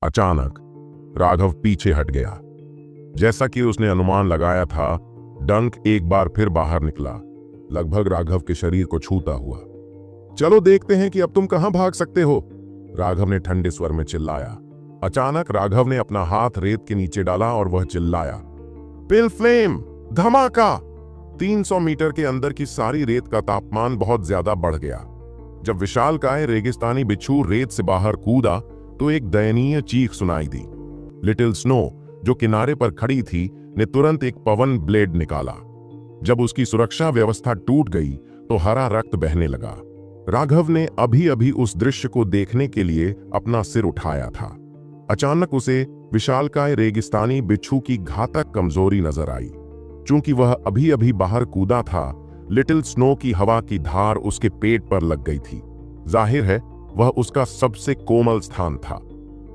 अचानक राघव पीछे हट गया। जैसा कि उसने अनुमान लगाया था, डंक एक बार फिर बाहर निकला, लगभग राघव के शरीर को छूता हुआ। चलो देखते हैं कि अब तुम कहां भाग सकते हो, राघव ने ठंडे स्वर में चिल्लाया। अचानक राघव ने अपना हाथ रेत के नीचे डाला और वह चिल्लाया, पिल फ्लेम! धमाका! 300 मीटर के अंदर की सारी रेत का तापमान बहुत ज्यादा बढ़ गया। जब विशालकाय रेगिस्तानी बिच्छू रेत से बाहर कूदा तो एक दयनीय चीख सुनाई दी। लिटिल स्नो, जो किनारे पर खड़ी थी, ने तुरंत एक पवन ब्लेड निकाला। जब उसकी सुरक्षा व्यवस्था टूट गई तो हरा रक्त बहने लगा। राघव ने अभी अभी उस दृश्य को देखने के लिए अपना सिर उठाया था। अचानक उसे विशालकाय रेगिस्तानी बिच्छू की घातक कमजोरी नजर आई। चूंकि वह अभी अभी बाहर कूदा था, लिटिल स्नो की हवा की धार उसके पेट पर लग गई थी। जाहिर है वह उसका सबसे कोमल स्थान था।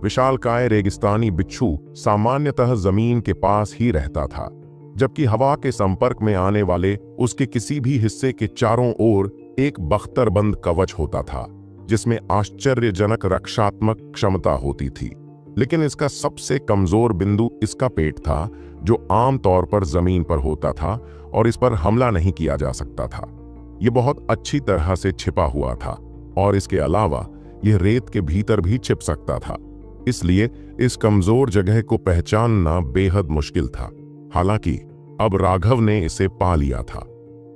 विशालकाय रेगिस्तानी बिच्छू सामान्यतः जमीन के पास ही रहता था, जबकि हवा के संपर्क में आने वाले उसके किसी भी हिस्से के चारों ओर एक बख्तरबंद कवच होता था, जिसमें आश्चर्यजनक रक्षात्मक क्षमता होती थी। लेकिन इसका सबसे कमजोर बिंदु इसका पेट था, जो आमतौर पर जमीन पर होता था और इस पर हमला नहीं किया जा सकता था। यह बहुत अच्छी तरह से छिपा हुआ था और इसके अलावा यह रेत के भीतर भी छिप सकता था, इसलिए इस कमजोर जगह को पहचानना बेहद मुश्किल था। हालांकि अब राघव ने इसे पा लिया था।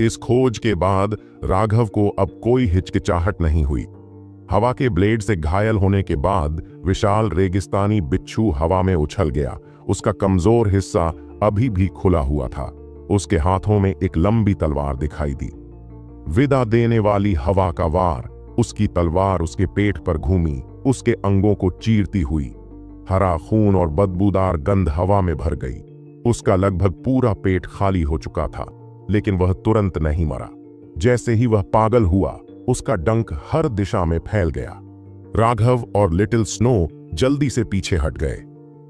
इस खोज के बाद राघव को अब कोई हिचकिचाहट नहीं हुई। हवा के ब्लेड से घायल होने के बाद विशाल रेगिस्तानी बिच्छू हवा में उछल गया। उसका कमजोर हिस्सा अभी भी खुला हुआ था। उसके हाथों में एक लंबी तलवार दिखाई दी। विदा देने वाली हवा का वार, उसकी तलवार उसके पेट पर घूमी, उसके अंगों को चीरती हुई। हरा खून और बदबूदार गंध हवा में भर गई। उसका लगभग पूरा पेट खाली हो चुका था, लेकिन वह तुरंत नहीं मरा। जैसे ही वह पागल हुआ, उसका डंक हर दिशा में फैल गया। राघव और लिटिल स्नो जल्दी से पीछे हट गए।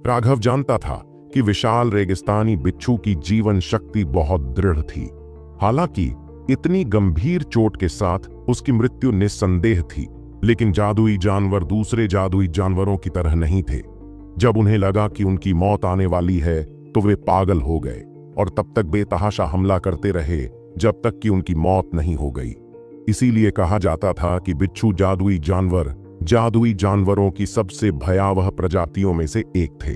राघव जानता था कि विशाल रेगिस्तानी बिच्छू की जीवन शक्ति बहुत दृढ़ थी। हालांकि इतनी गंभीर चोट के साथ उसकी मृत्यु निस्संदेह थी, लेकिन जादुई जानवर दूसरे जादुई जानवरों की तरह नहीं थे। जब उन्हें लगा कि उनकी मौत आने वाली है तो वे पागल हो गए और तब तक बेतहाशा हमला करते रहे जब तक कि उनकी मौत नहीं हो गई। इसीलिए कहा जाता था कि बिच्छू जादुई जानवरों की सबसे भयावह प्रजातियों में से एक थे।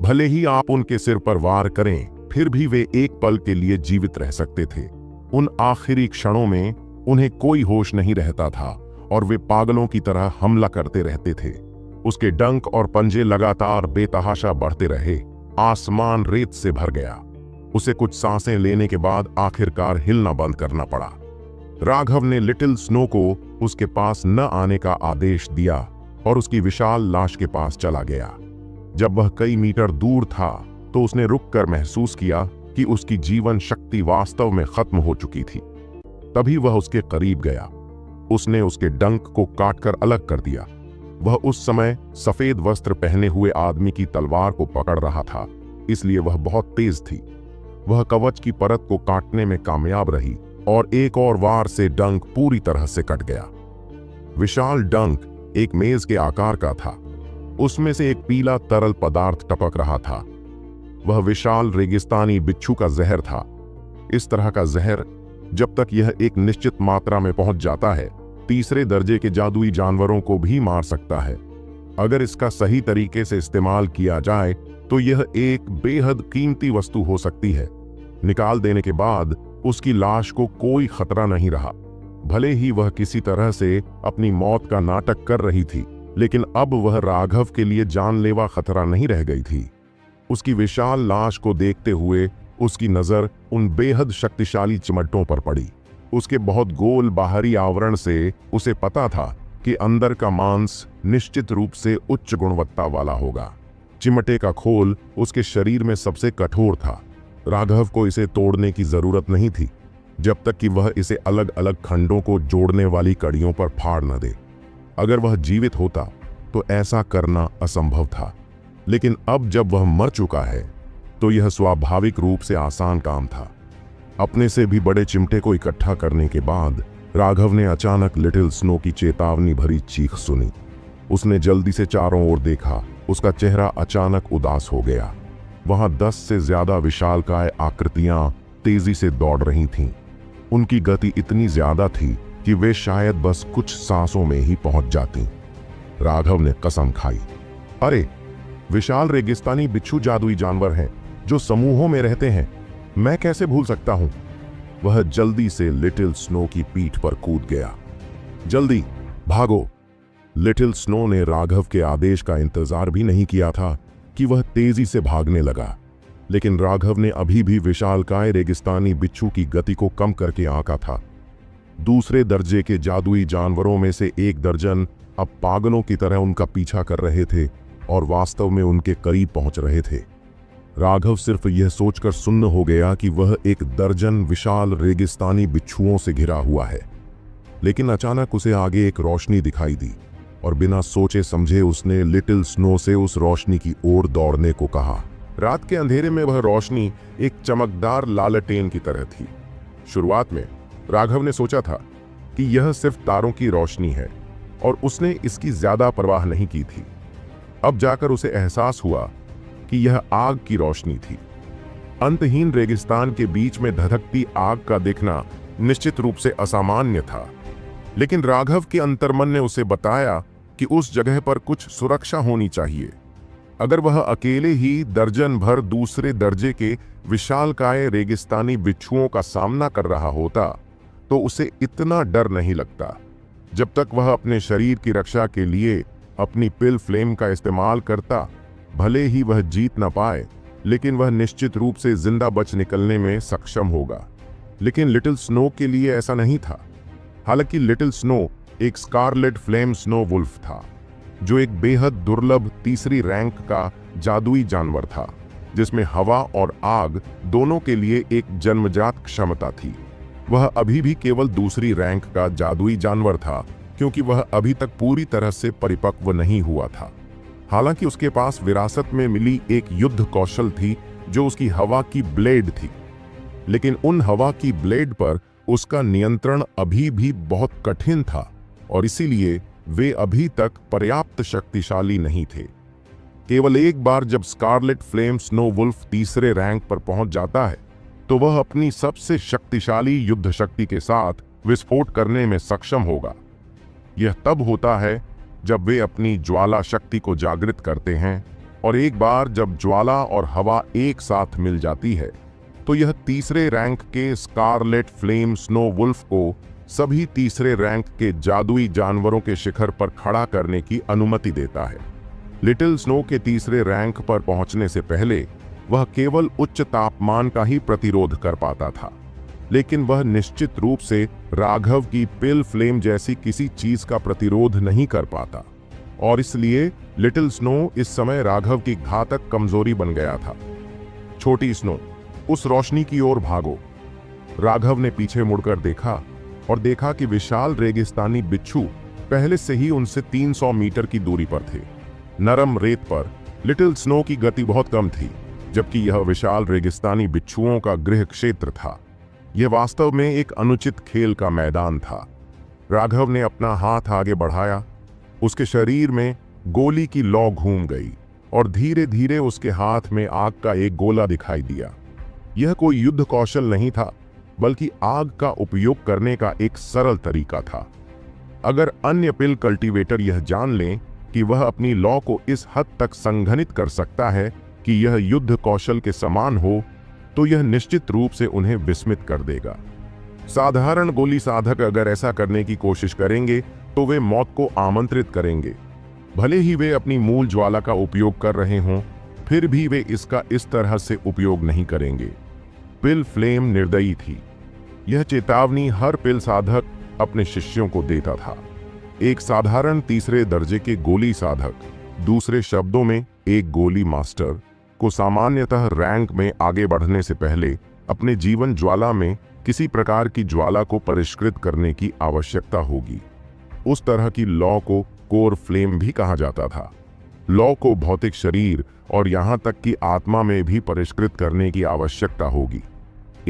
भले ही आप उनके सिर पर वार करें, फिर भी वे एक पल के लिए जीवित रह सकते थे। उन आखिरी क्षणों में उन्हें कोई होश नहीं रहता था और वे पागलों की तरह हमला करते रहते थे। उसके डंक और पंजे लगातार बेतहाशा बढ़ते रहे। आसमान रेत से भर गया। उसे कुछ सांसें लेने के बाद आखिरकार हिलना बंद करना पड़ा। राघव ने लिटिल स्नो को उसके पास न आने का आदेश दिया और उसकी विशाल लाश के पास चला गया। जब वह कई मीटर दूर था तो उसने रुककर महसूस किया कि उसकी जीवन शक्ति वास्तव में खत्म हो चुकी थी। तभी वह उसके करीब गया। उसने उसके डंक को काटकर अलग कर दिया। वह उस समय सफेद वस्त्र पहने हुए आदमी की तलवार को पकड़ रहा था, इसलिए वह बहुत तेज थी। वह कवच की परत को काटने में कामयाब रही और एक और वार से डंक पूरी तरह से कट गया। विशाल डंक एक मेज के आकार का था। उसमें से एक पीला तरल पदार्थ टपक रहा था। वह विशाल रेगिस्तानी बिच्छू का जहर था। इस तरह का जहर, जब तक यह एक निश्चित मात्रा में पहुंच जाता है, तीसरे दर्जे के जादुई जानवरों को भी मार सकता है। अगर इसका सही तरीके से इस्तेमाल किया जाए तो यह एक बेहद कीमती वस्तु हो सकती है। निकाल देने के बाद उसकी लाश को कोई खतरा नहीं रहा। भले ही वह किसी तरह से अपनी मौत का नाटक कर रही थी, लेकिन अब वह राघव के लिए जानलेवा खतरा नहीं रह गई थी। उसकी विशाल लाश को देखते हुए उसकी नजर उन बेहद शक्तिशाली चिमटों पर पड़ी। उसके बहुत गोल बाहरी आवरण से उसे पता था कि अंदर का मांस निश्चित रूप से उच्च गुणवत्ता वाला होगा। चिमटे का खोल उसके शरीर में सबसे कठोर था। राघव को इसे तोड़ने की जरूरत नहीं थी, जब तक कि वह इसे अलग अलग खंडों को जोड़ने वाली कड़ियों पर फाड़ न दे। अगर वह जीवित होता तो ऐसा करना असंभव था, लेकिन अब जब वह मर चुका है तो यह स्वाभाविक रूप से आसान काम था। अपने से भी बड़े चिमटे को इकट्ठा करने के बाद राघव ने अचानक लिटिल स्नो की चेतावनी भरी चीख सुनी। उसने जल्दी से चारों ओर देखा उसका चेहरा अचानक उदास हो गया। वहां 10 से ज्यादा विशालकाय आकृतियां तेजी से दौड़ रही थीं। उनकी गति इतनी ज्यादा थी कि वे शायद बस कुछ सांसों में ही पहुंच जाती। राघव ने कसम खाई, अरे, विशाल रेगिस्तानी बिच्छू जादुई जानवर हैं जो समूहों में रहते हैं, मैं कैसे भूल सकता हूं। वह जल्दी से लिटिल स्नो की पीठ पर कूद गया। जल्दी भागो। लिटिल स्नो ने राघव के आदेश का इंतजार भी नहीं किया था कि वह तेजी से भागने लगा, लेकिन राघव ने अभी भी विशालकाय रेगिस्तानी बिच्छू की गति को कम करके आंका था। दूसरे दर्जे के जादुई जानवरों में से एक दर्जन अब पागलों की तरह उनका पीछा कर रहे थे और वास्तव में उनके करीब पहुंच रहे थे। राघव सिर्फ यह सोचकर सुन्न हो गया कि वह एक दर्जन विशाल रेगिस्तानी बिच्छुओं से घिरा हुआ है। लेकिन अचानक उसे आगे एक रोशनी दिखाई दी और बिना सोचे समझे उसने लिटिल स्नो से उस रोशनी की ओर दौड़ने को कहा। रात के अंधेरे में वह रोशनी एक चमकदार लालटेन की तरह थी। शुरुआत में राघव ने सोचा था कि यह सिर्फ तारों की रोशनी है और उसने इसकी ज्यादा परवाह नहीं की थी। अब जाकर उसे एहसास हुआ कि यह आग की रोशनी थी। अंतहीन रेगिस्तान के बीच में धधकती आग का दिखना निश्चित रूप से असामान्य था, लेकिन राघव के अंतर्मन ने उसे बताया कि उस जगह पर कुछ सुरक्षा होनी चाहिए। अगर वह अकेले ही दर्जन भर दूसरे दर्जे के विशालकाय रेगिस्तानी बिच्छुओं का सामना कर रहा होता तो उसे इतना डर नहीं लगता। जब तक वह अपने शरीर की रक्षा के लिए अपनी पिल फ्लेम का इस्तेमाल करता, भले ही वह जीत न पाए, लेकिन वह निश्चित रूप से जिंदा बच निकलने में सक्षम होगा। लेकिन लिटिल स्नो के लिए ऐसा नहीं था। हालांकि लिटिल स्नो एक स्कारलेट फ्लेम स्नो वुल्फ था, जो एक बेहद दुर्लभ तीसरी रैंक का जादुई जानवर था, जिसमें हवा और आग दोनों के लिए एक जन्मजात क्षमता थी। वह अभी भी केवल दूसरी रैंक का जादुई जानवर था, क्योंकि वह अभी तक पूरी तरह से परिपक्व नहीं हुआ था। हालांकि उसके पास विरासत में मिली एक युद्ध कौशल थी जो उसकी हवा की ब्लेड थी, लेकिन उन हवा की ब्लेड पर उसका नियंत्रण अभी भी बहुत कठिन था और इसीलिए वे अभी तक पर्याप्त शक्तिशाली नहीं थे। केवल एक बार जब स्कारलेट फ्लेम स्नो वुल्फ तीसरे रैंक पर पहुंच जाता है तो वह अपनी सबसे शक्तिशाली युद्ध शक्ति के साथ विस्फोट करने में सक्षम होगा। यह तब होता है जब वे अपनी ज्वाला शक्ति को जागृत करते हैं, और एक बार जब ज्वाला और हवा एक साथ मिल जाती है तो यह तीसरे रैंक के स्कारलेट फ्लेम स्नो वुल्फ को सभी तीसरे रैंक के जादुई जानवरों के शिखर पर खड़ा करने की अनुमति देता है। लिटिल स्नो के तीसरे रैंक पर पहुंचने से पहले वह केवल उच्च तापमान का ही प्रतिरोध कर पाता था, लेकिन वह निश्चित रूप से राघव की पिल फ्लेम जैसी किसी चीज का प्रतिरोध नहीं कर पाता, और इसलिए लिटिल स्नो इस समय राघव की घातक कमजोरी बन गया था। छोटी स्नो, उस रोशनी की ओर भागो। राघव ने पीछे मुड़कर देखा और देखा कि विशाल रेगिस्तानी बिच्छू पहले से ही उनसे 300 मीटर की दूरी पर थे। नरम रेत पर लिटिल स्नो की गति बहुत कम थी, जबकि यह विशाल रेगिस्तानी बिच्छुओं का गृह क्षेत्र था। यह वास्तव में एक अनुचित खेल का मैदान था। राघव ने अपना हाथ आगे बढ़ाया। उसके शरीर में गोली की लौ घूम गई और धीरे धीरे उसके हाथ में आग का एक गोला दिखाई दिया। यह कोई युद्ध कौशल नहीं था, बल्कि आग का उपयोग करने का एक सरल तरीका था। अगर अन्य पिल कल्टीवेटर यह जान लें कि वह अपनी लौ को इस हद तक संघनित कर सकता है कि यह युद्ध कौशल के समान हो, तो यह निश्चित रूप से उन्हें विस्मित कर देगा। साधारण गोली साधक अगर ऐसा करने की कोशिश करेंगे तो वे मौत को आमंत्रित करेंगे। भले ही वे अपनी मूल ज्वाला का उपयोग कर रहे हों, फिर भी वे इसका इस तरह से उपयोग नहीं करेंगे। पिल फ्लेम निर्दयी थी। यह चेतावनी हर पिल साधक अपने शिष्यों को देता था। एक साधारण तीसरे दर्जे के गोली साधक, दूसरे शब्दों में एक गोली मास्टर, को सामान्यतः रैंक में आगे बढ़ने से पहले अपने जीवन ज्वाला में किसी प्रकार की ज्वाला को परिष्कृत करने की आवश्यकता होगी। उस तरह की लौ को कोर फ्लेम भी कहा जाता था। लौ को भौतिक शरीर और यहाँ तक कि आत्मा में भी परिष्कृत करने की आवश्यकता होगी।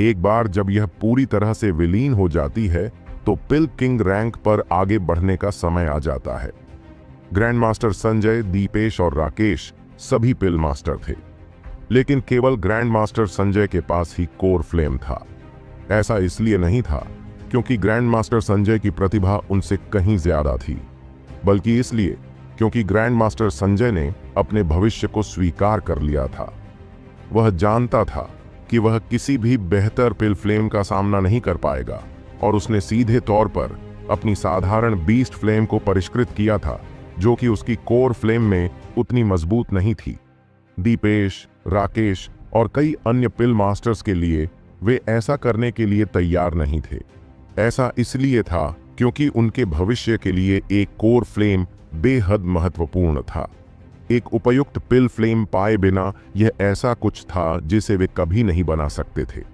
एक बार जब यह पूरी तरह से विलीन हो जाती है तो पिल किंग रैंक पर आगे बढ़ने का समय आ जाता है। ग्रैंड मास्टर संजय, दीपेश और राकेश सभी पिल मास्टर थे, लेकिन केवल ग्रैंड मास्टर संजय के पास ही कोर फ्लेम था। ऐसा इसलिए नहीं था क्योंकि ग्रैंड मास्टर संजय की प्रतिभा उनसे कहीं ज्यादा थी, बल्कि इसलिए क्योंकि ग्रैंड मास्टर संजय ने अपने भविष्य को स्वीकार कर लिया था। वह जानता था कि वह किसी भी बेहतर पिल फ्लेम का सामना नहीं कर पाएगा और उसने सीधे तौर पर अपनी साधारण बीस्ट फ्लेम को परिष्कृत किया था, जो कि उसकी कोर फ्लेम में उतनी मजबूत नहीं थी। दीपेश, राकेश और कई अन्य पिल मास्टर्स के लिए वे ऐसा करने के लिए तैयार नहीं थे। ऐसा इसलिए था क्योंकि उनके भविष्य के लिए एक कोर फ्लेम बेहद महत्वपूर्ण था। एक उपयुक्त पिल फ्लेम पाए बिना यह ऐसा कुछ था जिसे वे कभी नहीं बना सकते थे।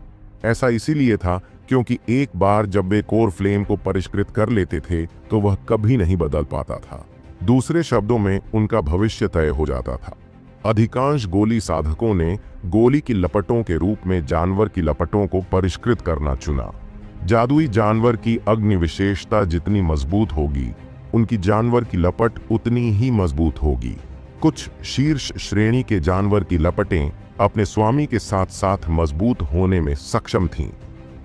ऐसा इसीलिए था क्योंकि एक बार जब वे कोर फ्लेम को परिष्कृत कर लेते थे तो वह कभी नहीं बदल पाता था। दूसरे शब्दों में उनका भविष्य तय हो जाता था। अधिकांश गोली साधकों ने गोली की लपटों के रूप में जानवर की लपटों को परिष्कृत करना चुना। जादुई जानवर की अग्नि विशेषता जितनी मजबूत होगी, उनकी जानवर की लपट उतनी ही मजबूत होगी। कुछ शीर्ष श्रेणी के जानवर की लपटें अपने स्वामी के साथ साथ मजबूत होने में सक्षम थीं।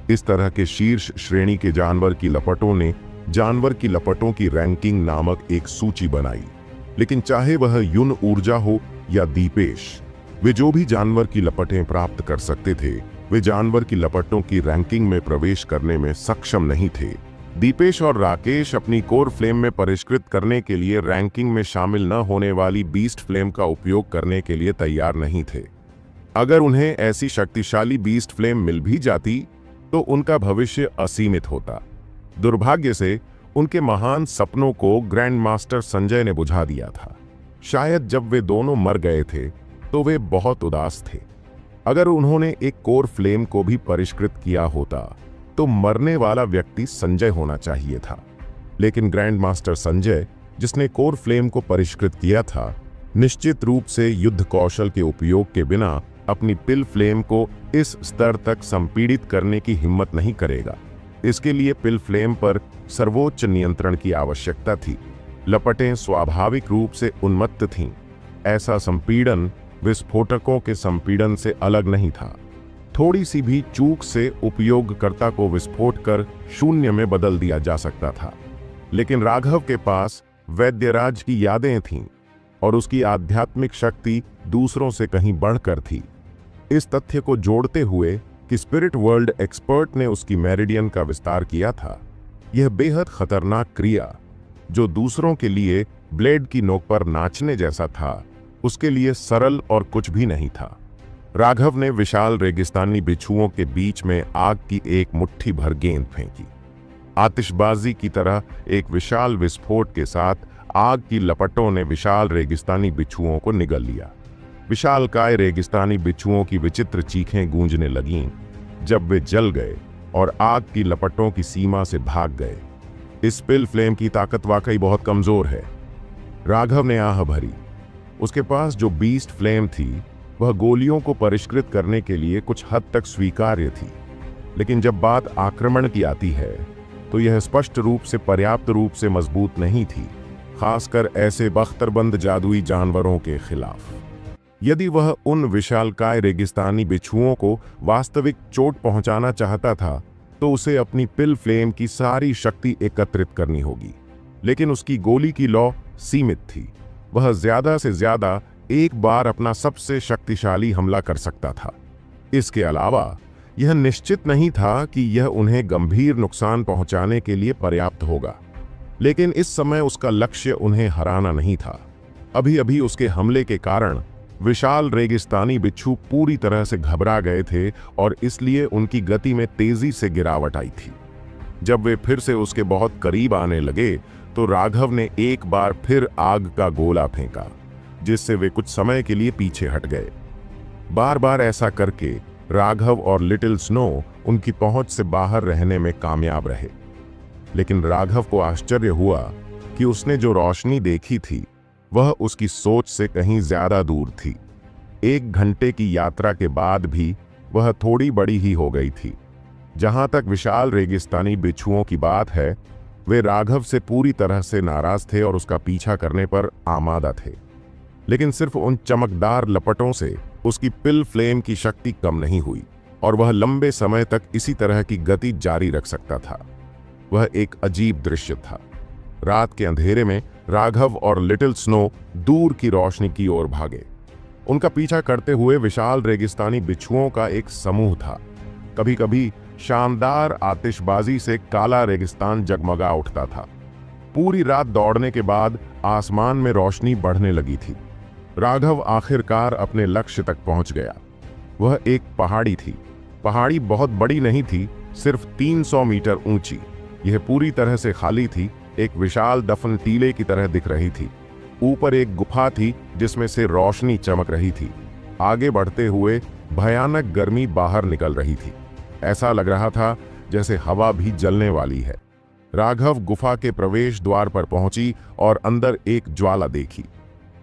इस तरह के शीर्ष श्रेणी के जानवर की लपटों ने जानवर की लपटों की रैंकिंग नामक एक सूची बनाई। लेकिन चाहे वह युन ऊर्जा हो या दीपेश, वे जो भी जानवर की लपटें प्राप्त कर सकते थे, वे जानवर की लपटों की रैंकिंग में प्रवेश करने में सक्षम नहीं थे। दीपेश और राकेश अपनी कोर फ्लेम में परिष्कृत करने के लिए रैंकिंग में शामिल न होने वाली बीस्ट फ्लेम का उपयोग करने के लिए तैयार नहीं थे। अगर उन्हें ऐसी शक्तिशाली बीस्ट फ्लेम मिल भी जाती तो उनका भविष्य असीमित होता। दुर्भाग्य से उनके महान सपनों को ग्रैंड मास्टर संजय ने बुझा दिया था। शायद जब वे दोनों मर गए थे तो वे बहुत उदास थे। अगर उन्होंने एक कोर फ्लेम को भी परिष्कृत किया होता तो मरने वाला व्यक्ति संजय होना चाहिए था। लेकिन ग्रैंड मास्टर संजय, जिसने कोर फ्लेम को परिष्कृत किया था, निश्चित रूप से युद्ध कौशल के उपयोग के बिना अपनी पिल फ्लेम को इस स्तर तक संपीड़ित करने की हिम्मत नहीं करेगा। इसके लिए पिल फ्लेम पर सर्वोच्च नियंत्रण की आवश्यकता थी। लपटें स्वाभाविक रूप से उन्मत्त थीं। ऐसा संपीड़न विस्फोटकों के संपीड़न से अलग नहीं था। थोड़ी सी भी चूक से उपयोगकर्ता को विस्फोट कर शून्य में बदल दिया जा सकता था। लेकिन राघव के पास वैद्यराज की यादें थीं और उसकी आध्यात्मिक शक्ति दूसरों से कहीं बढ़कर थी। इस तथ्य को जोड़ते हुए कि स्पिरिट वर्ल्ड एक्सपर्ट ने उसकी मेरिडियन का विस्तार किया था, यह बेहद खतरनाक क्रिया, जो दूसरों के लिए ब्लेड की नोक पर नाचने जैसा था, उसके लिए सरल और कुछ भी नहीं था। राघव ने विशाल रेगिस्तानी बिच्छुओं के बीच में आग की एक मुट्ठी भर गेंद फेंकी। आतिशबाजी की तरह एक विशाल विस्फोट के साथ आग की लपटों ने विशाल रेगिस्तानी बिच्छुओं को निगल लिया। विशालकाय रेगिस्तानी बिच्छुओं की विचित्र चीखें गूंजने लगीं जब वे जल गए और आग की लपटों की सीमा से भाग गए। इस पिल फ्लेम की ताकत वाकई बहुत कमजोर है। राघव ने आह भरी। उसके पास जो बीस्ट फ्लेम थी वह गोलियों को परिष्कृत करने के लिए कुछ हद तक स्वीकार्य थी, लेकिन जब बात आक्रमण की आती है तो यह स्पष्ट रूप से पर्याप्त रूप से मजबूत नहीं थी, खासकर ऐसे बख्तरबंद जादुई जानवरों के खिलाफ। यदि वह उन विशालकाय रेगिस्तानी बिच्छुओं को वास्तविक चोट पहुंचाना चाहता था तो उसे अपनी पिल फ्लेम की सारी शक्ति एकत्रित करनी होगी। लेकिन उसकी गोली की लौ सीमित थी। वह ज्यादा से ज्यादा एक बार अपना सबसे शक्तिशाली हमला कर सकता था। इसके अलावा यह निश्चित नहीं था कि यह उन्हें गंभीर नुकसान पहुंचाने के लिए पर्याप्त होगा। लेकिन इस समय उसका लक्ष्य उन्हें हराना नहीं था। अभी अभी उसके हमले के कारण विशाल रेगिस्तानी बिच्छू पूरी तरह से घबरा गए थे और इसलिए उनकी गति में तेजी से गिरावट आई थी। जब वे फिर से उसके बहुत करीब आने लगे तो राघव ने एक बार फिर आग का गोला फेंका, जिससे वे कुछ समय के लिए पीछे हट गए। बार बार ऐसा करके राघव और लिटिल स्नो उनकी पहुंच से बाहर रहने में कामयाब रहे। लेकिन राघव को आश्चर्य हुआ कि उसने जो रोशनी देखी थी वह उसकी सोच से कहीं ज्यादा दूर थी। 1 घंटे की यात्रा के बाद भी वह थोड़ी बड़ी ही हो गई थी। जहां तक विशाल रेगिस्तानी बिच्छुओं की बात है, वे राघव से पूरी तरह से नाराज थे और उसका पीछा करने पर आमादा थे, लेकिन सिर्फ उन चमकदार लपटों से उसकी पिल फ्लेम की शक्ति कम नहीं हुई और वह लंबे समय तक इसी तरह की गति जारी रख सकता था। वह एक अजीब दृश्य था। रात के अंधेरे में राघव और लिटिल स्नो दूर की रोशनी की ओर भागे। उनका पीछा करते हुए विशाल रेगिस्तानी बिच्छुओं का एक समूह था। कभी कभी शानदार आतिशबाजी से काला रेगिस्तान जगमगा उठता था। पूरी रात दौड़ने के बाद आसमान में रोशनी बढ़ने लगी थी। राघव आखिरकार अपने लक्ष्य तक पहुंच गया। वह एक पहाड़ी थी। पहाड़ी बहुत बड़ी नहीं थी, सिर्फ 300 मीटर ऊंची। यह पूरी तरह से खाली थी, एक विशाल दफन टीले की तरह दिख रही थी। ऊपर एक गुफा थी जिसमें से रोशनी चमक रही थी। आगे बढ़ते हुए भयानक गर्मी बाहर निकल रही थी। ऐसा लग रहा था जैसे हवा भी जलने वाली है। राघव गुफा के प्रवेश द्वार पर पहुंची और अंदर एक ज्वाला देखी।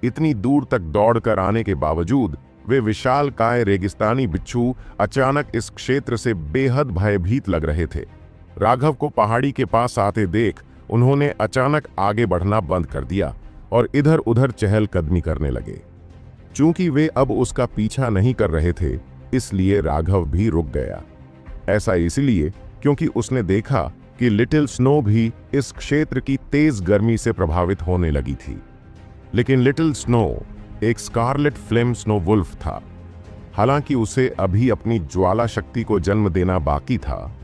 इतनी दूर तक दौड़कर आने के बावजूद वे विशालकाय रेगिस्तानी बिच्छू अचानक इस क्षेत्र से बेहद भयभीत लग रहे थे। राघव को पहाड़ी के पास आते देख उन्होंने अचानक आगे बढ़ना बंद कर दिया और इधर उधर चहलकदमी करने लगे। चूंकि वे अब उसका पीछा नहीं कर रहे थे, इसलिए राघव भी रुक गया। ऐसा इसलिए क्योंकि उसने देखा कि लिटिल स्नो भी इस क्षेत्र की तेज गर्मी से प्रभावित होने लगी थी। लेकिन लिटिल स्नो एक स्कारलेट फ्लेम स्नो वुल्फ था। हालांकि उसे अभी अपनी ज्वाला शक्ति को जन्म देना बाकी था,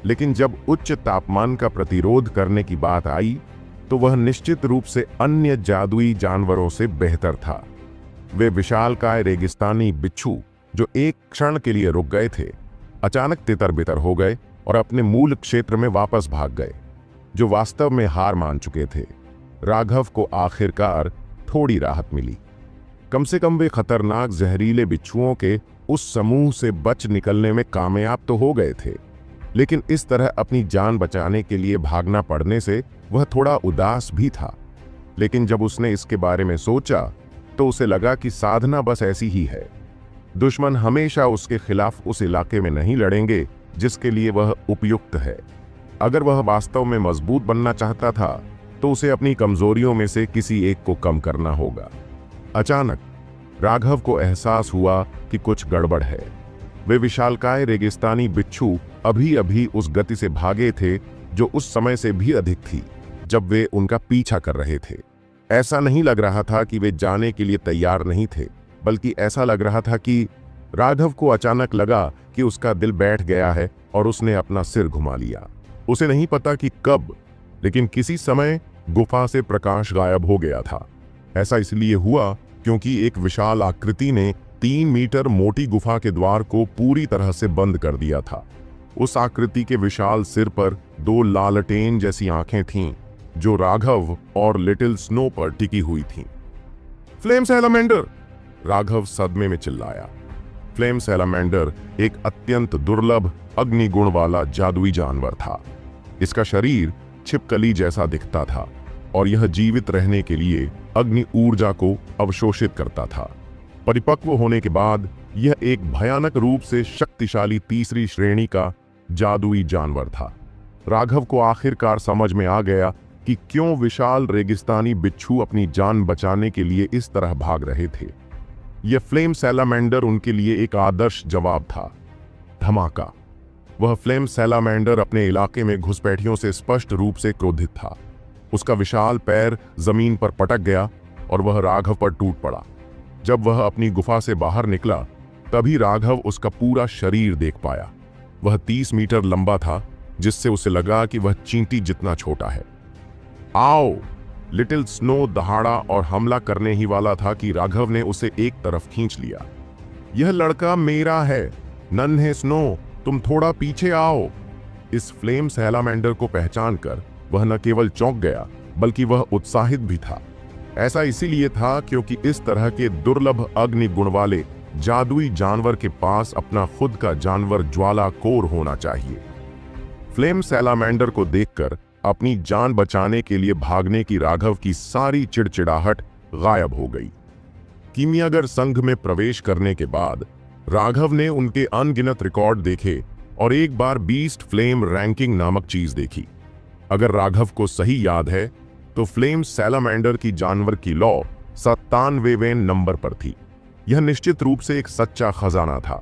लेकिन जब उच्च तापमान का प्रतिरोध करने की बात आई तो वह निश्चित रूप से अन्य जादुई जानवरों से बेहतर था। वे विशालकाय रेगिस्तानी बिच्छू जो एक क्षण के लिए रुक गए थे, अचानक तितर बितर हो गए और अपने मूल क्षेत्र में वापस भाग गए, जो वास्तव में हार मान चुके थे। राघव को आखिरकार थोड़ी राहत मिली। कम से कम वे खतरनाक जहरीले बिच्छुओं के उस समूह से बच निकलने में कामयाब तो हो गए थे, लेकिन इस तरह अपनी जान बचाने के लिए भागना पड़ने से वह थोड़ा उदास भी था। लेकिन जब उसने इसके बारे में सोचा तो उसे लगा कि साधना बस ऐसी ही है। दुश्मन हमेशा उसके खिलाफ उस इलाके में नहीं लड़ेंगे जिसके लिए वह उपयुक्त है। अगर वह वास्तव में मजबूत बनना चाहता था तो उसे अपनी कमजोरियों में से किसी एक को कम करना होगा। अचानक राघव को एहसास हुआ कि कुछ गड़बड़ है। वे विशालकाय रेगिस्तानी बिच्छू अभी अभी उस गति से भागे थे जो उस समय से भी अधिक थी जब वे उनका पीछा कर रहे थे। ऐसा नहीं लग रहा था कि वे जाने के लिए तैयार नहीं थे, बल्कि ऐसा लग रहा था कि राघव को अचानक लगा कि उसका दिल बैठ गया है और उसने अपना सिर घुमा लिया। उसे नहीं पता कि कब, लेकिन किसी समय गुफा से प्रकाश गायब हो गया था। ऐसा इसलिए हुआ क्योंकि एक विशाल आकृति ने 3 मीटर मोटी गुफा के द्वार को पूरी तरह से बंद कर दिया था। उस आकृति के विशाल सिर पर 2 लालटेन जैसी आंखें थीं, जो राघव और लिटिल स्नो पर टिकी हुई थीं। Flame salamander! राघव सदमे में चिल्लाया। फ्लेम सैलामेंडर एक अत्यंत दुर्लभ अग्निगुण वाला जादुई जानवर था। इसका शरीर छिपकली जैसा दिखता था और यह जीवित रहने के लिए अग्नि ऊर्जा को अवशोषित करता था। परिपक्व होने के बाद यह एक भयानक रूप से शक्तिशाली तीसरी श्रेणी का जादुई जानवर था। राघव को आखिरकार समझ में आ गया कि क्यों विशाल रेगिस्तानी बिच्छू अपनी जान बचाने के लिए इस तरह भाग रहे थे। यह फ्लेम सैलामेंडर उनके लिए एक आदर्श जवाब था। धमाका! वह फ्लेम सैलामेंडर अपने इलाके में घुसपैठियों से स्पष्ट रूप से क्रोधित था। उसका विशाल पैर जमीन पर पटक गया और वह राघव पर टूट पड़ा। जब वह अपनी गुफा से बाहर निकला तभी राघव उसका पूरा शरीर देख पाया। वह 30 मीटर लंबा था, जिससे उसे लगा कि वह चींटी जितना छोटा है। आओ! लिटिल स्नो दहाड़ा और हमला करने ही वाला था कि राघव ने उसे एक तरफ खींच लिया। यह लड़का मेरा है, नन्हे स्नो, तुम थोड़ा पीछे आओ। इस फ्लेम सैलामेंडर को पहचानकर वह न केवल चौंक गया, बल्कि वह उत्साहित भी था। ऐसा इसीलिए था क्योंकि इस तरह के दुर्लभ अग्नि गुण वाले जादुई जानवर के पास अपना खुद का जानवर ज्वाला कोर होना चाहिए। फ्लेम सैलामेंडर को देखकर अपनी जान बचाने के लिए भागने की राघव की सारी चिड़चिड़ाहट गायब हो गई। कीमियागर संघ में प्रवेश करने के बाद राघव ने उनके अनगिनत रिकॉर्ड देखे और एक बार बीस्ट फ्लेम रैंकिंग नामक चीज देखी। अगर राघव को सही याद है तो फ्लेम सैलामेंडर की जानवर की लॉ 97वें नंबर पर थी। यह निश्चित रूप से एक सच्चा खजाना था।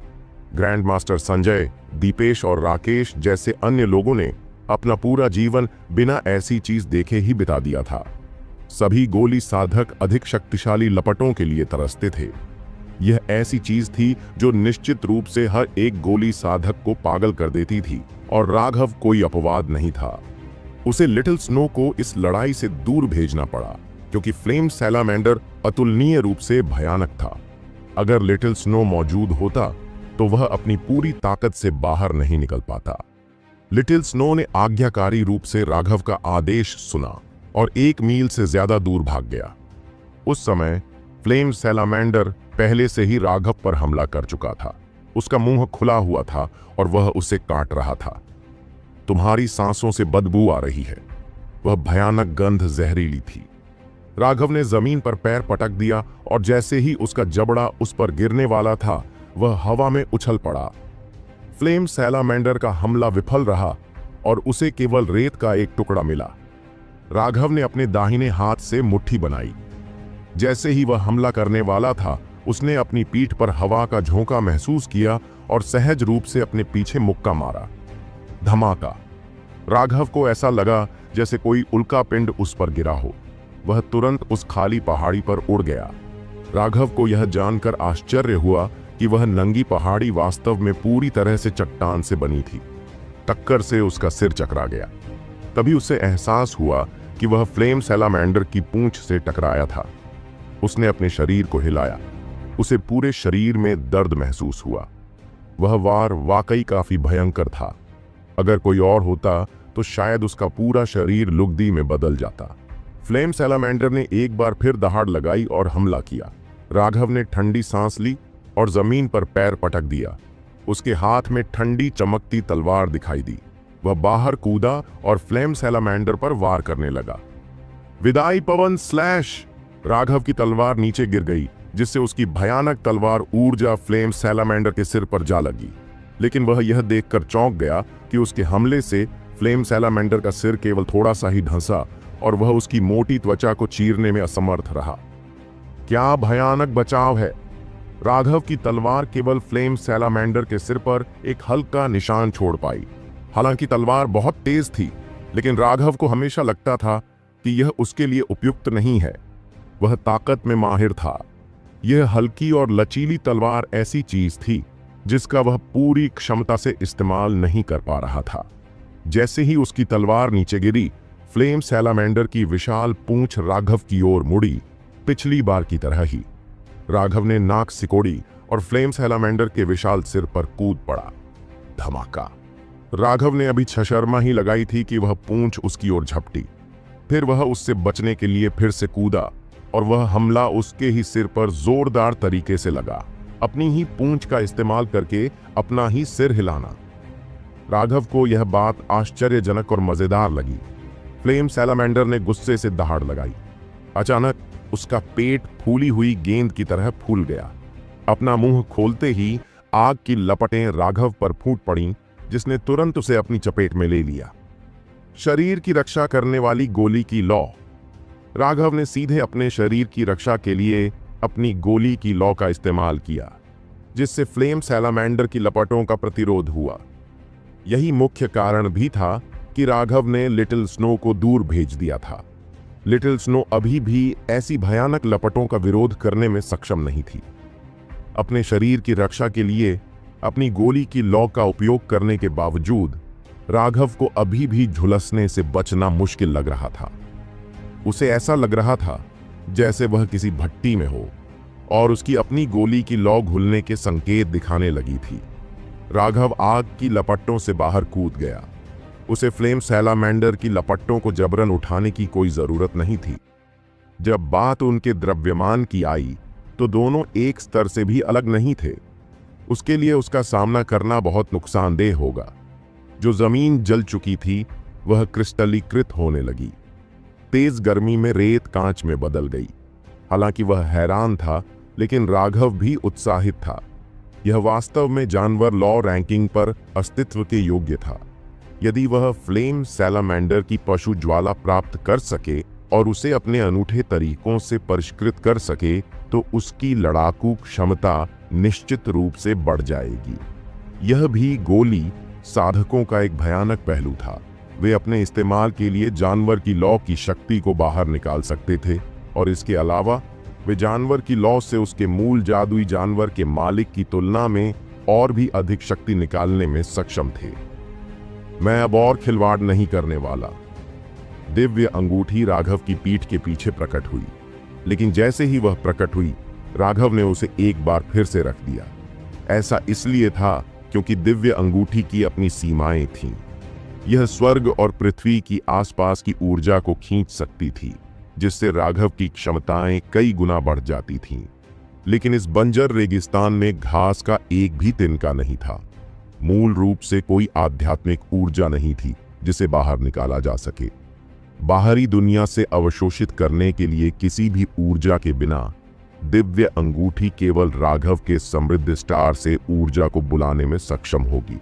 ग्रैंड मास्टर संजय, दीपेश और राकेश जैसे अन्य लोगों ने अपना पूरा जीवन बिना ऐसी चीज देखे ही बिता दिया था। सभी गोली साधक अधिक शक्तिशाली लपटों के लिए तरसते थे। यह ऐसी चीज थी जो निश्चित रूप से हर एक गोली साधक को पागल कर देती थी, और राघव कोई अपवाद नहीं था। उसे लिटिल स्नो को इस लड़ाई से दूर भेजना पड़ा, क्योंकि फ्लेम सैलामेंडर अतुलनीय रूप से भयानक था। अगर लिटिल स्नो मौजूद होता तो वह अपनी पूरी ताकत से बाहर नहीं निकल पाता। लिटिल स्नो ने आज्ञाकारी रूप से राघव का आदेश सुना और 1 मील से ज्यादा दूर भाग गया। उस समय फ्लेम सैलामेंडर पहले से ही राघव पर हमला कर चुका था। उसका मुंह खुला हुआ था और वह उसे काट रहा था। तुम्हारी सांसों से बदबू आ रही है। वह भयानक गंध जहरीली थी। राघव ने जमीन पर पैर पटक दिया और जैसे ही उसका जबड़ा उस पर गिरने वाला था, वह हवा में उछल पड़ा। फ्लेम सैलामेंडर का हमला विफल रहा और उसे केवल रेत का एक टुकड़ा मिला। राघव ने अपने दाहिने हाथ से मुट्ठी बनाई। जैसे ही वह हमला करने वाला था, उसने अपनी पीठ पर हवा का झोंका महसूस किया और सहज रूप से अपने पीछे मुक्का मारा। धमाका! राघव को ऐसा लगा जैसे कोई उल्का पिंड उस पर गिरा हो। वह तुरंत उस खाली पहाड़ी पर उड़ गया। राघव को यह जानकर आश्चर्य हुआ कि वह नंगी पहाड़ी वास्तव में पूरी तरह से चट्टान से बनी थी। टक्कर से उसका सिर चकरा गया। तभी उसे एहसास हुआ कि वह फ्लेम सैलामेंडर की पूंछ से टकराया था। उसने अपने शरीर को हिलाया। उसे पूरे शरीर में दर्द महसूस हुआ। वह वार वाकई काफी भयंकर था। अगर कोई और होता तो शायद उसका पूरा शरीर लुगदी में बदल जाता। फ्लेम सैलामेंडर ने एक बार फिर दहाड़ लगाई और हमला किया। राघव ने ठंडी सांस ली और जमीन पर पैर पटक दिया। उसके हाथ में ठंडी चमकती तलवार दिखाई दी। वह बाहर कूदा और फ्लेम सैलामेंडर पर वार करने लगा। विदाई पवन स्लैश! राघव की तलवार नीचे गिर गई, जिससे उसकी भयानक तलवार ऊर्जा फ्लेम सैलामेंडर के सिर पर जा लगी। लेकिन वह यह देखकर चौंक गया कि उसके हमले से फ्लेम सैलामेंडर का सिर केवल थोड़ा सा ही ढंसा और वह उसकी मोटी त्वचा को चीरने में असमर्थ रहा। क्या भयानक बचाव है! राघव की तलवार केवल फ्लेम सैलामेंडर के सिर पर एक हल्का निशान छोड़ पाई। हालांकि तलवार बहुत तेज थी, लेकिन राघव को हमेशा लगता था कि यह उसके लिए उपयुक्त नहीं है। वह ताकत में माहिर था। यह हल्की और लचीली तलवार ऐसी चीज थी जिसका वह पूरी क्षमता से इस्तेमाल नहीं कर पा रहा था। जैसे ही उसकी तलवार नीचे गिरी, फ्लेम सैलामेंडर की विशाल पूंछ राघव की ओर मुड़ी, पिछली बार की तरह ही। राघव ने नाक सिकोड़ी और फ्लेम सैलामेंडर के विशाल सिर पर कूद पड़ा। धमाका! राघव ने अभी छशर्मा ही लगाई थी कि वह पूंछ उसकी ओर झपटी। फिर वह उससे बचने के लिए फिर से कूदा और वह हमला उसके ही सिर पर जोरदार तरीके से लगा। अपनी ही पूंछ का इस्तेमाल करके अपना ही सिर हिलाना। राघव को यह बात आश्चर्यजनक और मजेदार लगी। फ्लेम सैलामेंडर ने गुस्से से दहाड़ लगाई। अचानक उसका पेट फूली हुई गेंद की तरह फूल गया। अपना मुंह खोलते ही आग की लपटें राघव पर फूट पड़ीं, जिसने तुरंत उसे अपनी चपेट में ले लिया। शरीर की रक्षा करने वाली गोली की लॉ। राघव ने सीधे अपने शरीर की रक्षा के लिए अपनी गोली की लॉ का इस्तेमाल किया, जिससे फ्लेम सैलामेंडर की लपटों का प्रतिरोध हुआ। यही मुख्य कारण भी था कि राघव ने लिटिल स्नो को दूर भेज दिया था। लिटिल स्नो अभी भी ऐसी भयानक लपटों का विरोध करने में सक्षम नहीं थी। अपने शरीर की रक्षा के लिए अपनी गोली की लॉ का उपयोग करने के बावजूद राघव को अभी भी झुलसने से बचना मुश्किल लग रहा था। उसे ऐसा लग रहा था जैसे वह किसी भट्टी में हो और उसकी अपनी गोली की लौ घुलने के संकेत दिखाने लगी थी। राघव आग की लपटों से बाहर कूद गया। उसे फ्लेम सैलामेंडर की लपटों को जबरन उठाने की कोई जरूरत नहीं थी। जब बात उनके द्रव्यमान की आई तो दोनों एक स्तर से भी अलग नहीं थे। उसके लिए उसका सामना करना बहुत नुकसानदेह होगा। जो जमीन जल चुकी थी वह क्रिस्टलीकृत होने लगी। तेज गर्मी में रेत कांच में बदल गई। हालांकि वह हैरान था, लेकिन राघव भी उत्साहित था। यह वास्तव में जानवर लॉ रैंकिंग पर अस्तित्व के योग्य था। यदि वह फ्लेम सैलामेंडर की पशु ज्वाला प्राप्त कर सके और उसे अपने अनूठे तरीकों से परिष्कृत कर सके तो उसकी लड़ाकू क्षमता निश्चित रूप से बढ़ जाएगी। यह भी गोली साधकों का एक भयानक पहलू था। वे अपने इस्तेमाल के लिए जानवर की लौ की शक्ति को बाहर निकाल सकते थे और इसके अलावा वे जानवर की लौ से उसके मूल जादुई जानवर के मालिक की तुलना में और भी अधिक शक्ति निकालने में सक्षम थे। मैं अब और खिलवाड़ नहीं करने वाला। दिव्य अंगूठी राघव की पीठ के पीछे प्रकट हुई, लेकिन जैसे ही वह प्रकट हुई राघव ने उसे एक बार फिर से रख दिया। ऐसा इसलिए था क्योंकि दिव्य अंगूठी की अपनी सीमाएं थीं। यह स्वर्ग और पृथ्वी की आसपास की ऊर्जा को खींच सकती थी, जिससे राघव की क्षमताएं कई गुना बढ़ जाती थीं। लेकिन इस बंजर रेगिस्तान में घास का एक भी तिनका नहीं था। मूल रूप से कोई आध्यात्मिक ऊर्जा नहीं थी जिसे बाहर निकाला जा सके। बाहरी दुनिया से अवशोषित करने के लिए किसी भी ऊर्जा के बिना दिव्य अंगूठी केवल राघव के समृद्ध स्टार से ऊर्जा को बुलाने में सक्षम होगी।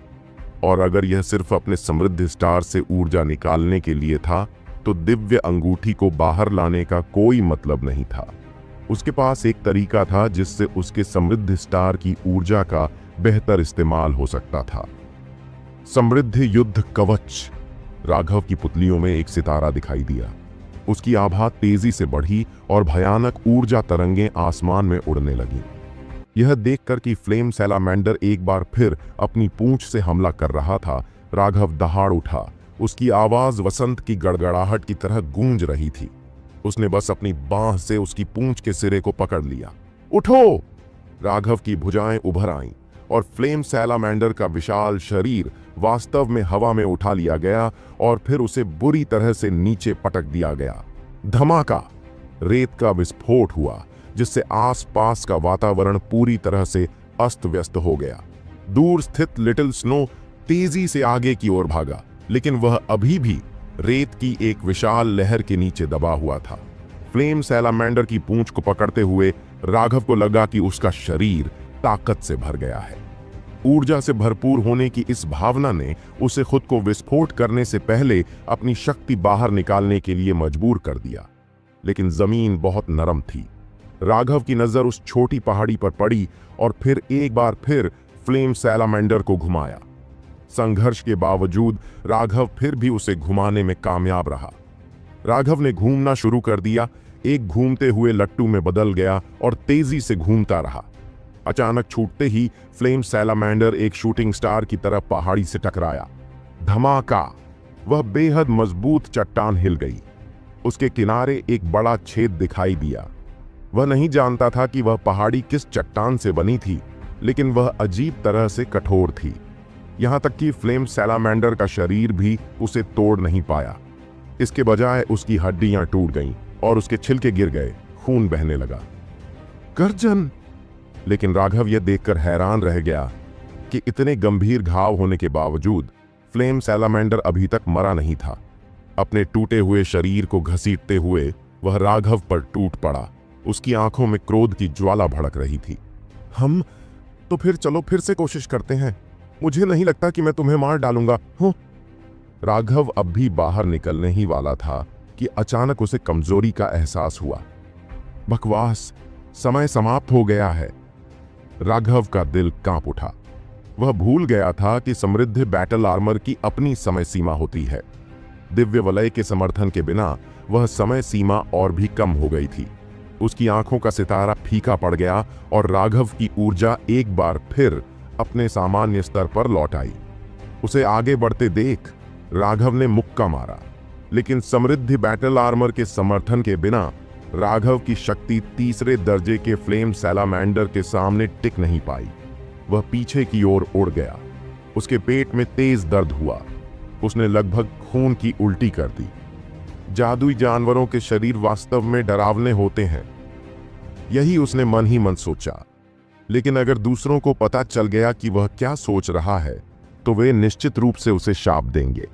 और अगर यह सिर्फ अपने समृद्ध स्टार से ऊर्जा निकालने के लिए था तो दिव्य अंगूठी को बाहर लाने का कोई मतलब नहीं था। उसके पास एक तरीका था जिससे उसके समृद्ध स्टार की ऊर्जा का बेहतर इस्तेमाल हो सकता था। समृद्ध युद्ध कवच। राघव की पुतलियों में एक सितारा दिखाई दिया। उसकी आभा तेजी से बढ़ी और भयानक ऊर्जा तरंगें आसमान में उड़ने लगीं। यह देखकर कि फ्लेम सैलामेंडर एक बार फिर अपनी पूंछ से हमला कर रहा था, राघव दहाड़ उठा। उसकी आवाज वसंत की गड़गड़ाहट की तरह गूंज रही थी। उसने बस अपनी बांह से उसकी पूंछ के सिरे को पकड़ लिया। उठो! राघव की भुजाएं उभर आईं और फ्लेम सैलामेंडर का विशाल शरीर वास्तव में हवा में उठा लिया गया और फिर उसे बुरी तरह से नीचे पटक दिया गया। धमाका! रेत का विस्फोट हुआ जिससे आसपास का वातावरण पूरी तरह से अस्त व्यस्त हो गया। दूर स्थित लिटिल स्नो तेजी से आगे की ओर भागा, लेकिन वह अभी भी रेत की एक विशाल लहर के नीचे दबा हुआ था। फ्लेम सैलामेंडर की पूंछ को पकड़ते हुए राघव को लगा कि उसका शरीर ताकत से भर गया है। ऊर्जा से भरपूर होने की इस भावना ने उसे खुद को विस्फोट करने से पहले अपनी शक्ति बाहर निकालने के लिए मजबूर कर दिया। लेकिन जमीन बहुत नरम थी। राघव की नजर उस छोटी पहाड़ी पर पड़ी और फिर एक बार फिर फ्लेम सैलामेंडर को घुमाया। संघर्ष के बावजूद राघव फिर भी उसे घुमाने में कामयाब रहा। राघव ने घूमना शुरू कर दिया। एक घूमते हुए लट्टू में बदल गया और तेजी से घूमता रहा। अचानक छूटते ही फ्लेम सैलामेंडर एक शूटिंग स्टार की तरह पहाड़ी से टकराया। धमाका! वह बेहद मजबूत चट्टान हिल गई। उसके किनारे एक बड़ा छेद दिखाई दिया। वह नहीं जानता था कि वह पहाड़ी किस चट्टान से बनी थी, लेकिन वह अजीब तरह से कठोर थी। यहां तक कि फ्लेम सैलामेंडर का शरीर भी उसे तोड़ नहीं पाया। इसके बजाय उसकी हड्डियां टूट गईं और उसके छिलके गिर गए। खून बहने लगा। गर्जन! लेकिन राघव यह देखकर हैरान रह गया कि इतने गंभीर घाव होने के बावजूद फ्लेम सैलामेंडर अभी तक मरा नहीं था। अपने टूटे हुए शरीर को घसीटते हुए वह राघव पर टूट पड़ा। उसकी आंखों में क्रोध की ज्वाला भड़क रही थी। हम तो फिर चलो फिर से कोशिश करते हैं। मुझे नहीं लगता कि मैं तुम्हें मार डालूंगा। हूं। राघव अब भी बाहर निकलने ही वाला था कि अचानक उसे कमजोरी का एहसास हुआ। बकवास! समय समाप्त हो गया है। राघव का दिल कांप उठा। वह भूल गया था कि समृद्ध बैटल आर्मर की अपनी समय सीमा होती है। दिव्य वलय के समर्थन के बिना वह समय सीमा और भी कम हो गई थी। उसकी आंखों का सितारा फीका पड़ गया और राघव की ऊर्जा एक बार फिर अपने सामान्य स्तर पर लौट आई। उसे आगे बढ़ते देख राघव ने मुक्का मारा, लेकिन समृद्ध बैटल आर्मर के समर्थन के बिना राघव की शक्ति तीसरे दर्जे के फ्लेम सैलामेंडर के सामने टिक नहीं पाई। वह पीछे की ओर उड़ गया। उसके पेट में तेज दर्द हुआ। उसने लगभग खून की उल्टी कर दी। जादुई जानवरों के शरीर वास्तव में डरावने होते हैं, यही उसने मन ही मन सोचा। लेकिन अगर दूसरों को पता चल गया कि वह क्या सोच रहा है तो वे निश्चित रूप से उसे शाप देंगे।